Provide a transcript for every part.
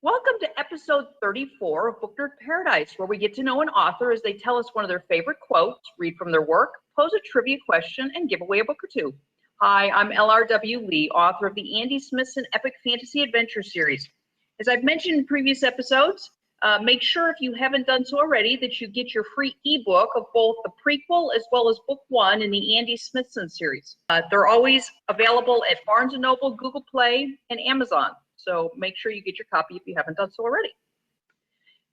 Welcome to episode 34 of Book Nerd Paradise, where we get to know an author as they tell us one of their favorite quotes, read from their work, pose a trivia question, and give away a book or two. Hi, I'm LRW Lee, author of the Andy Smithson Epic Fantasy Adventure Series. As I've mentioned in previous episodes, make sure if you haven't done so already that you get your free ebook of both the prequel as well as book one in the Andy Smithson series. They're always available at Barnes & Noble, Google Play, and Amazon. So make sure you get your copy if you haven't done so already.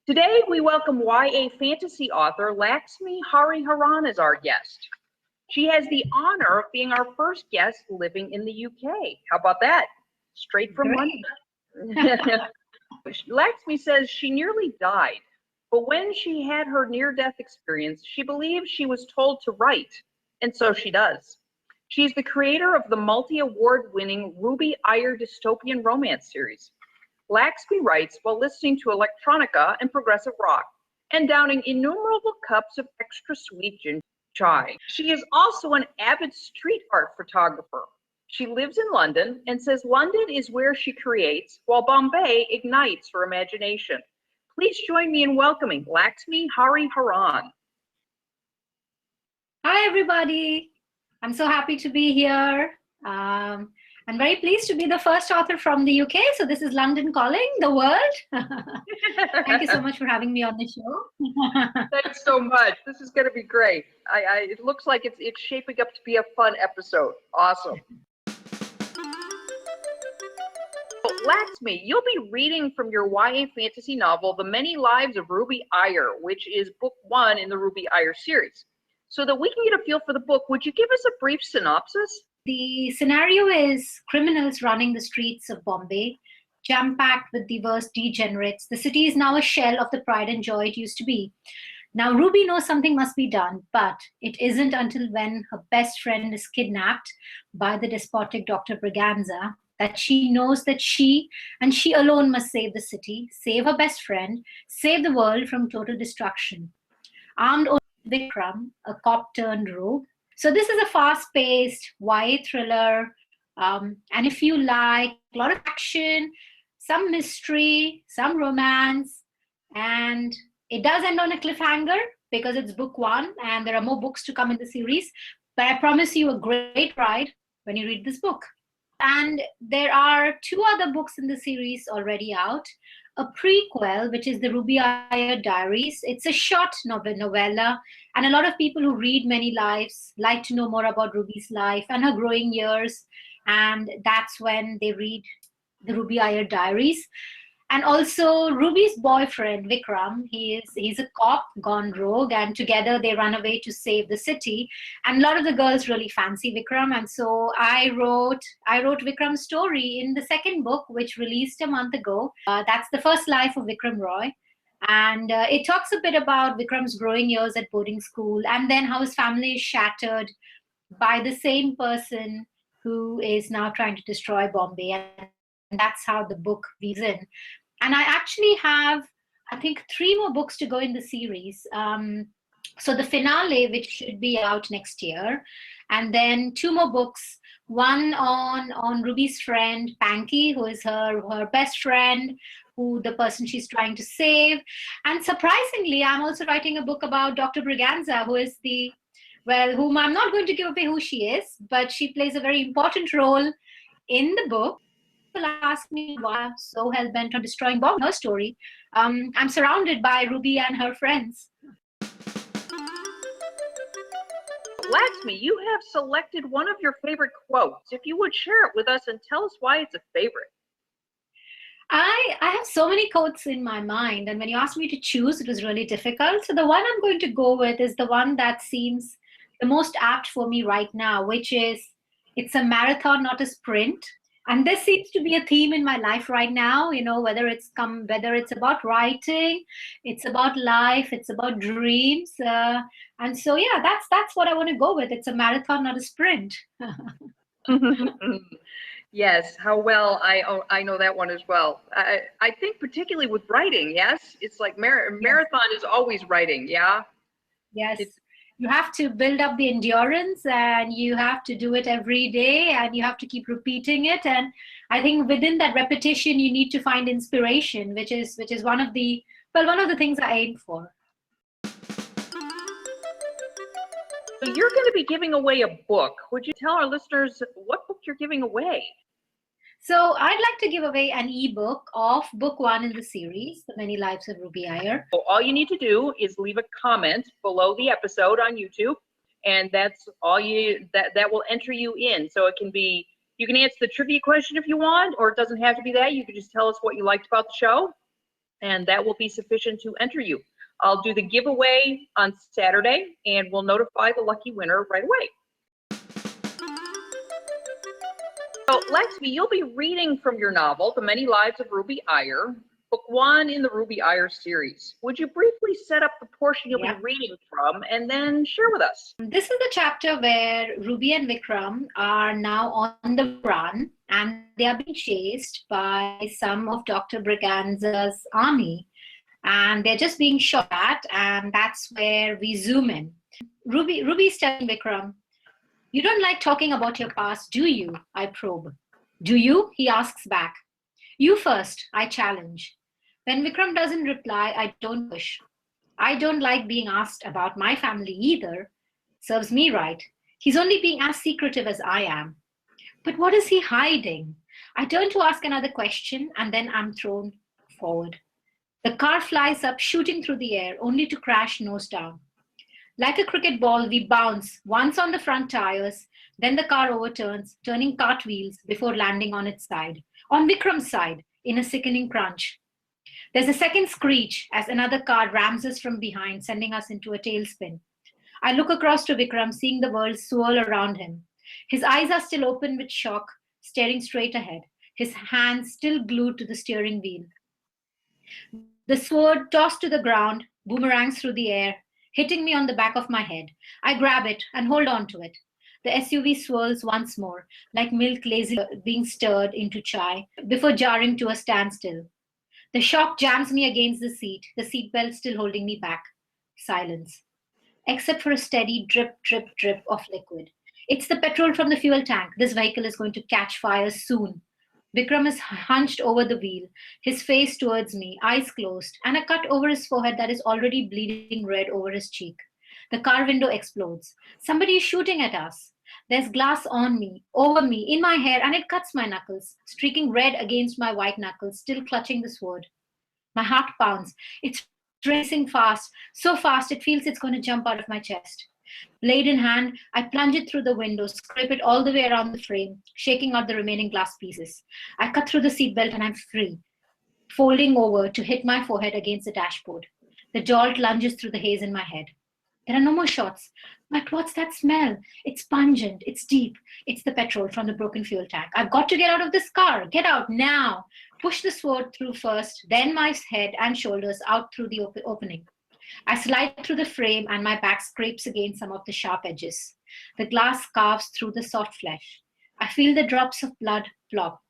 Today, we welcome YA fantasy author Laxmi Hariharan as our guest. She has the honor of being our first guest living in the UK. How about that? Straight from London. Laxmi says she nearly died, but when she had her near-death experience, she believes she was told to write, and so she does. She's the creator of the multi-award-winning Ruby Iyer dystopian romance series. Laxmi writes while listening to electronica and progressive rock, and downing innumerable cups of extra sweet ginger chai. She is also an avid street art photographer. She lives in London and says London is where she creates, while Bombay ignites her imagination. Please join me in welcoming Laxmi Hariharan. Hi, everybody. I'm so happy to be here. I'm very pleased to be the first author from the UK. So this is London calling the world. Thank you so much for having me on the show. Thanks so much. This is going to be great. It looks like it's shaping up to be a fun episode. Awesome. Laxmi, you'll be reading from your YA fantasy novel, The Many Lives of Ruby Iyer, which is book one in the Ruby Iyer series. So that we can get a feel for the book, would you give us a brief synopsis? The scenario is criminals running the streets of Bombay, jam-packed with diverse degenerates. The city is now a shell of the pride and joy it used to be. Now, Ruby knows something must be done, but it isn't until when her best friend is kidnapped by the despotic Dr. Braganza that she knows that she and she alone must save the city, save her best friend, save the world from total destruction. Armed only with Vikram, a cop turned rogue. So this is a fast-paced YA thriller, and if you like, a lot of action, some mystery, some romance, and it does end on a cliffhanger because it's book one and there are more books to come in the series, but I promise you a great ride when you read this book. And there are two other books in the series already out. A prequel, which is the Ruby Iyer Diaries. It's a short novella, and a lot of people who read Many Lives like to know more about Ruby's life and her growing years, and that's when they read the Ruby Iyer Diaries. And also Ruby's boyfriend, Vikram, he's a cop gone rogue, and together they run away to save the city. And a lot of the girls really fancy Vikram, and so I wrote Vikram's story in the second book, which released a month ago. That's The First Life of Vikram Roy. And it talks a bit about Vikram's growing years at boarding school, and then how his family is shattered by the same person who is now trying to destroy Bombay. And that's how the book weaves in. And I actually have, I think, 3 more books to go in the series. So the finale, which should be out next year, and then 2 more books, one on Ruby's friend, Panky, who is her best friend, who the person she's trying to save. And surprisingly, I'm also writing a book about Dr. Braganza, who is whom I'm not going to give away who she is, but she plays a very important role in the book. People ask me why I'm so hell-bent on destroying Bob. Her story. I'm surrounded by Ruby and her friends. Laxmi, you have selected one of your favorite quotes. If you would share it with us and tell us why it's a favorite. I have so many quotes in my mind, and when you asked me to choose, it was really difficult. So the one I'm going to go with is the one that seems the most apt for me right now, which is, it's a marathon, not a sprint. And this seems to be a theme in my life right now, whether it's about writing, it's about life, it's about dreams. And so, yeah, that's what I want to go with. It's a marathon, not a sprint. Yes, how well I know that one as well. I think particularly with writing, yes? It's like marathon is always writing, yeah? Yes. You have to build up the endurance, and you have to do it every day, and you have to keep repeating it. And I think within that repetition, you need to find inspiration, which is one of the things I aim for. So you're going to be giving away a book. Would you tell our listeners what book you're giving away? So I'd like to give away an ebook of book 1 in the series, The Many Lives of Ruby Iyer. So all you need to do is leave a comment below the episode on YouTube, and that's all that will enter you in. So it can be, you can answer the trivia question if you want, or it doesn't have to be that. You can just tell us what you liked about the show, and that will be sufficient to enter you. I'll do the giveaway on Saturday, and we'll notify the lucky winner right away. So, Laxmi, you'll be reading from your novel, The Many Lives of Ruby Iyer, book 1 in the Ruby Iyer series. Would you briefly set up the portion you'll be reading from and then share with us? This is the chapter where Ruby and Vikram are now on the run, and they are being chased by some of Dr. Briganza's army, and they're just being shot at, and that's where we zoom in. Ruby's telling Vikram, "You don't like talking about your past, do you?" I probe. "Do you?" he asks back. "You first," I challenge. When Vikram doesn't reply, I don't push. I don't like being asked about my family either. Serves me right. He's only being as secretive as I am. But what is he hiding? I turn to ask another question, and then I'm thrown forward. The car flies up, shooting through the air, only to crash nose down. Like a cricket ball, we bounce, once on the front tires, then the car overturns, turning cartwheels before landing on its side, on Vikram's side, in a sickening crunch. There's a second screech as another car rams us from behind, sending us into a tailspin. I look across to Vikram, seeing the world swirl around him. His eyes are still open with shock, staring straight ahead, his hands still glued to the steering wheel. The sword tossed to the ground, boomerangs through the air, hitting me on the back of my head. I grab it and hold on to it. The SUV swirls once more, like milk lazily being stirred into chai, before jarring to a standstill. The shock jams me against the seatbelt still holding me back. Silence. Except for a steady drip, drip, drip of liquid. It's the petrol from the fuel tank. This vehicle is going to catch fire soon. Vikram is hunched over the wheel, his face towards me, eyes closed, and a cut over his forehead that is already bleeding red over his cheek. The car window explodes. Somebody is shooting at us. There's glass on me, over me, in my hair, and it cuts my knuckles, streaking red against my white knuckles, still clutching the sword. My heart pounds. It's racing fast, so fast it feels it's going to jump out of my chest. Blade in hand, I plunge it through the window, scrape it all the way around the frame, shaking out the remaining glass pieces. I cut through the seatbelt and I'm free, folding over to hit my forehead against the dashboard. The jolt lunges through the haze in my head. There are no more shots. But what's that smell? It's pungent. It's deep. It's the petrol from the broken fuel tank. I've got to get out of this car. Get out now. Push the sword through first, then my head and shoulders out through the opening. I slide through the frame and my back scrapes against some of the sharp edges. The glass carves through the soft flesh. I feel the drops of blood plop.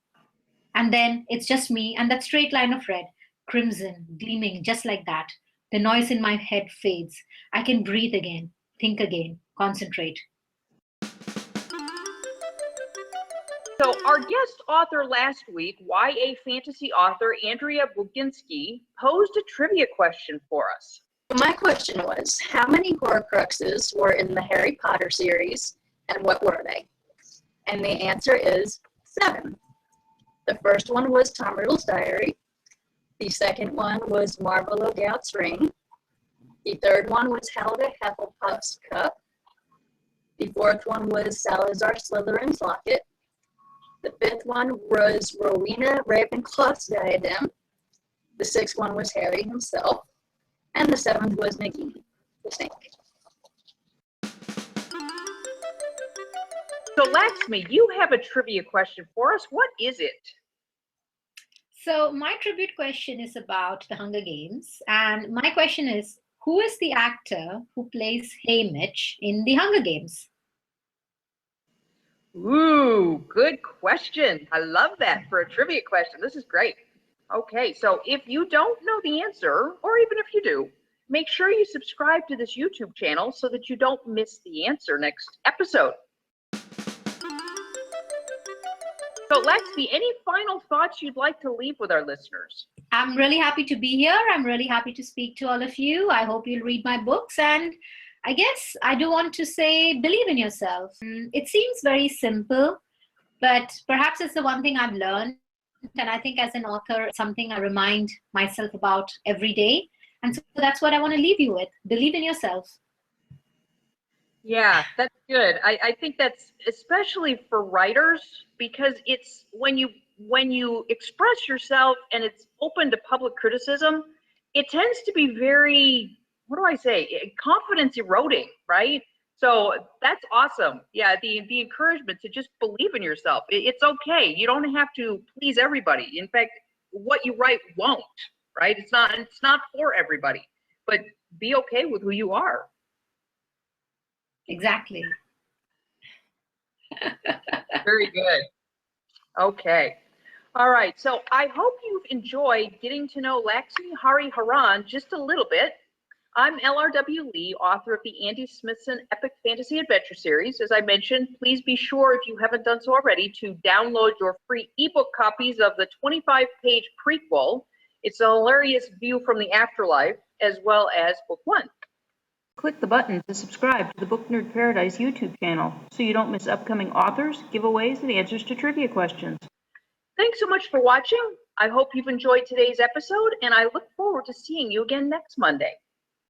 And then it's just me and that straight line of red, crimson, gleaming just like that. The noise in my head fades. I can breathe again, think again, concentrate. So our guest author last week, YA fantasy author Andrea Buginski, posed a trivia question for us. My question was, how many Horcruxes were in the Harry Potter series, and what were they? And the answer is 7. The first one was Tom Riddle's diary. The second one was Marvel O'Gout's ring. The third one was Helga Hufflepuff's cup. The fourth one was Salazar Slytherin's locket. The fifth one was Rowena Ravenclaw's diadem. The sixth one was Harry himself. And the seventh was Nagini, the snake. So Laxmi, you have a trivia question for us. What is it? So my tribute question is about the Hunger Games. And my question is, who is the actor who plays Haymitch in the Hunger Games? Ooh, good question. I love that for a trivia question. This is great. Okay, so if you don't know the answer, or even if you do, make sure you subscribe to this YouTube channel so that you don't miss the answer next episode. So Laxmi, any final thoughts you'd like to leave with our listeners? I'm really happy to be here. I'm really happy to speak to all of you. I hope you'll read my books. And I guess I do want to say, believe in yourself. It seems very simple, but perhaps it's the one thing I've learned. And I think as an author, it's something I remind myself about every day. And so that's what I want to leave you with. Believe in yourself. Yeah, that's good. I think that's especially for writers, because it's when you express yourself and it's open to public criticism, it tends to be very, what do I say, confidence eroding, right? So that's awesome. Yeah, the encouragement to just believe in yourself. It's okay. You don't have to please everybody. In fact, what you write won't, right? It's not for everybody, but be okay with who you are. Exactly. Very good. Okay. All right. So I hope you've enjoyed getting to know Laxmi Hariharan just a little bit. I'm LRW Lee, author of the Andy Smithson Epic Fantasy Adventure Series. As I mentioned, please be sure, if you haven't done so already, to download your free ebook copies of the 25-page prequel. It's a hilarious view from the afterlife, as well as book one. Click the button to subscribe to the Book Nerd Paradise YouTube channel so you don't miss upcoming authors, giveaways, and answers to trivia questions. Thanks so much for watching. I hope you've enjoyed today's episode, and I look forward to seeing you again next Monday.